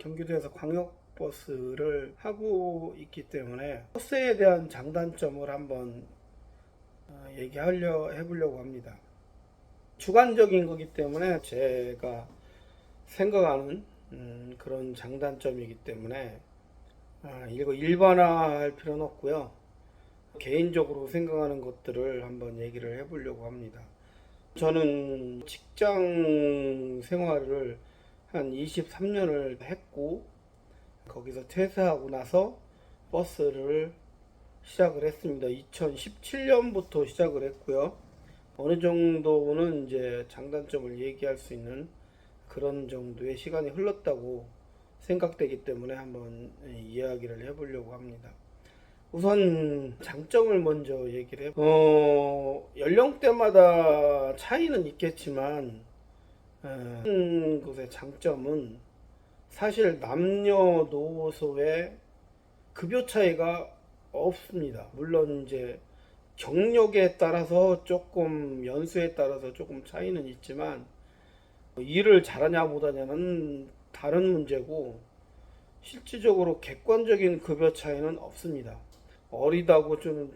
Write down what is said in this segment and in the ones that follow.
경기도에서 광역버스를 하고 있기 때문에 버스에 대한 장단점을 한번 해보려고 합니다. 주관적인 거기 때문에 제가 생각하는 그런 장단점이기 때문에 이거 일반화할 필요는 없고요. 개인적으로 생각하는 것들을 한번 얘기를 해보려고 합니다. 저는 직장 생활을 한 23년을 했고, 거기서 퇴사하고 나서 버스를 시작을 했습니다. 2017년부터 시작을 했고요. 어느 정도는 이제 장단점을 얘기할 수 있는 그런 정도의 시간이 흘렀다고 생각되기 때문에 한번 이야기를 해보려고 합니다. 우선 장점을 먼저 얘기를 연령대마다 차이는 있겠지만 한 곳의 장점은 사실 남녀노소의 급여 차이가 없습니다. 물론 이제 경력에 따라서 조금 연수에 따라서 조금 차이는 있지만 일을 잘하냐 못하냐는 다른 문제고, 실질적으로 객관적인 급여 차이는 없습니다. 어리다고 좀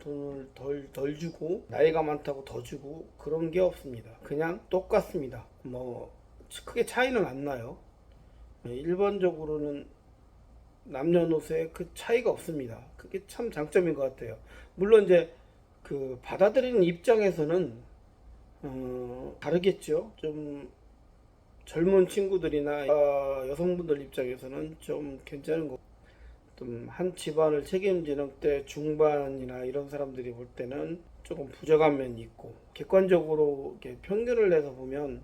돈을 덜 주고 나이가 많다고 더 주고 그런 게 없습니다. 그냥 똑같습니다. 뭐 크게 차이는 안 나요. 일반적으로는 남녀노소의 그 차이가 없습니다. 그게 참 장점인 것 같아요. 물론 이제 그 받아들이는 입장에서는 다르겠죠. 좀 젊은 친구들이나 여성분들 입장에서는 좀 괜찮은 거. 좀 한 집안을 책임지는 때 중반이나 이런 사람들이 볼 때는 조금 부족한 면이 있고, 객관적으로 이렇게 평균을 내서 보면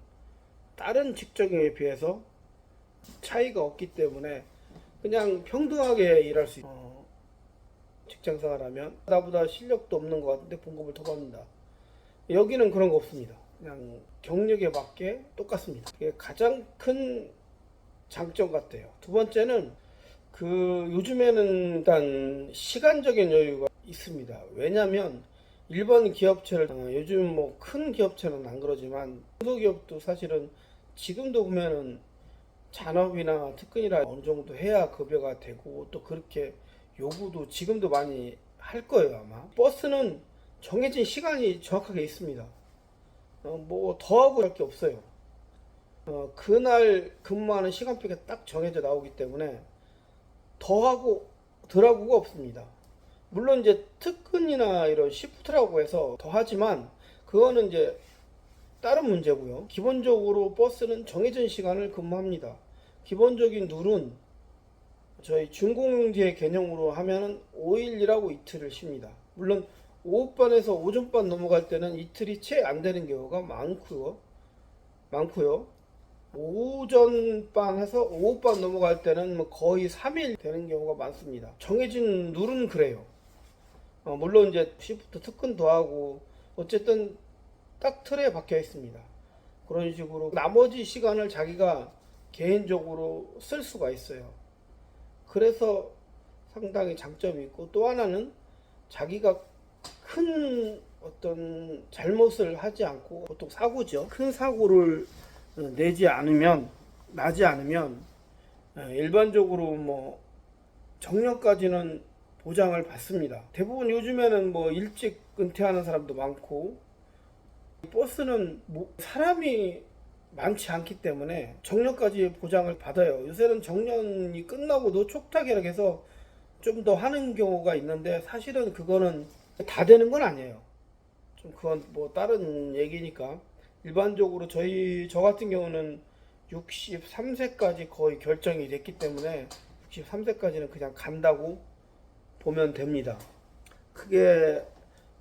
다른 직종에 비해서 차이가 없기 때문에 그냥 평등하게 일할 수 있어요. 직장생활하면 나보다 실력도 없는 것 같은데 봉급을 더 받는다. 여기는 그런 거 없습니다. 그냥 경력에 맞게 똑같습니다. 그게 가장 큰 장점 같아요. 두 번째는 요즘에는 일단 시간적인 여유가 있습니다. 왜냐면 일반 기업체를 요즘 뭐 큰 기업체는 안 그러지만 중소기업도 사실은 지금도 보면은 잔업이나 특근이라 어느 정도 해야 급여가 되고, 또 그렇게 요구도 지금도 많이 할 거예요. 아마 버스는 정해진 시간이 정확하게 있습니다. 뭐 더하고 할 게 없어요. 그날 근무하는 시간표가 딱 정해져 나오기 때문에 더하고 덜하고가 없습니다. 물론 이제 특근이나 이런 시프트라고 해서 더하지만 그거는 이제 다른 문제고요. 기본적으로 버스는 정해진 시간을 근무합니다. 기본적인 룰은 저희 준공영제 개념으로 하면은 5일 일하고 이틀을 쉽니다. 물론 오후반에서 오전반 넘어갈 때는 이틀이 채 안 되는 경우가 많고요. 오전반에서 오후반 넘어갈 때는 뭐 거의 3일 되는 경우가 많습니다. 정해진 룰은 그래요. 물론 이제 시프트 특근 더하고 어쨌든 딱 틀에 박혀 있습니다. 그런 식으로 나머지 시간을 자기가 개인적으로 쓸 수가 있어요. 그래서 상당히 장점이 있고, 또 하나는 자기가 큰 어떤 잘못을 하지 않고, 보통 사고죠. 큰 사고를 나지 않으면 일반적으로 뭐 정년까지는 보장을 받습니다. 대부분 요즘에는 뭐 일찍 은퇴하는 사람도 많고, 버스는 뭐 사람이 많지 않기 때문에 정년까지 보장을 받아요. 요새는 정년이 끝나고 노총탁이라고 해서 좀 더 하는 경우가 있는데, 사실은 그거는 다 되는 건 아니에요. 좀 그건 뭐 다른 얘기니까. 일반적으로 저 같은 경우는 63세까지 거의 결정이 됐기 때문에 63세까지는 그냥 간다고 보면 됩니다. 그게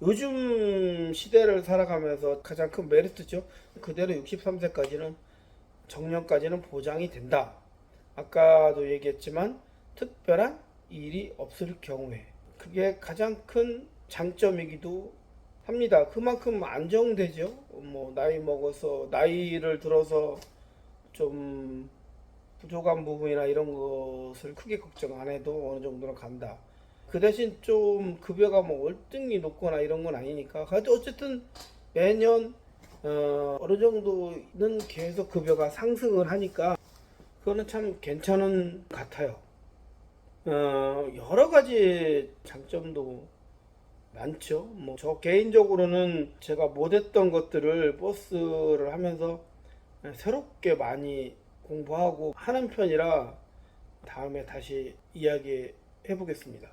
요즘 시대를 살아가면서 가장 큰 메리트죠. 그대로 63세까지는 정년까지는 보장이 된다. 아까도 얘기했지만 특별한 일이 없을 경우에 그게 가장 큰 장점이기도 합니다. 그만큼 안정되죠. 뭐 나이 먹어서 나이를 들어서 좀 부족한 부분이나 이런 것을 크게 걱정 안 해도 어느 정도는 간다. 그 대신 좀 급여가 뭐 월등히 높거나 이런 건 아니니까. 어쨌든 매년 어느 정도는 계속 급여가 상승을 하니까 그거는 참 괜찮은 것 같아요. 여러 가지 장점도 많죠. 뭐 저 개인적으로는 제가 못했던 것들을 버스를 하면서 새롭게 많이 공부하고 하는 편이라 다음에 다시 이야기해 보겠습니다.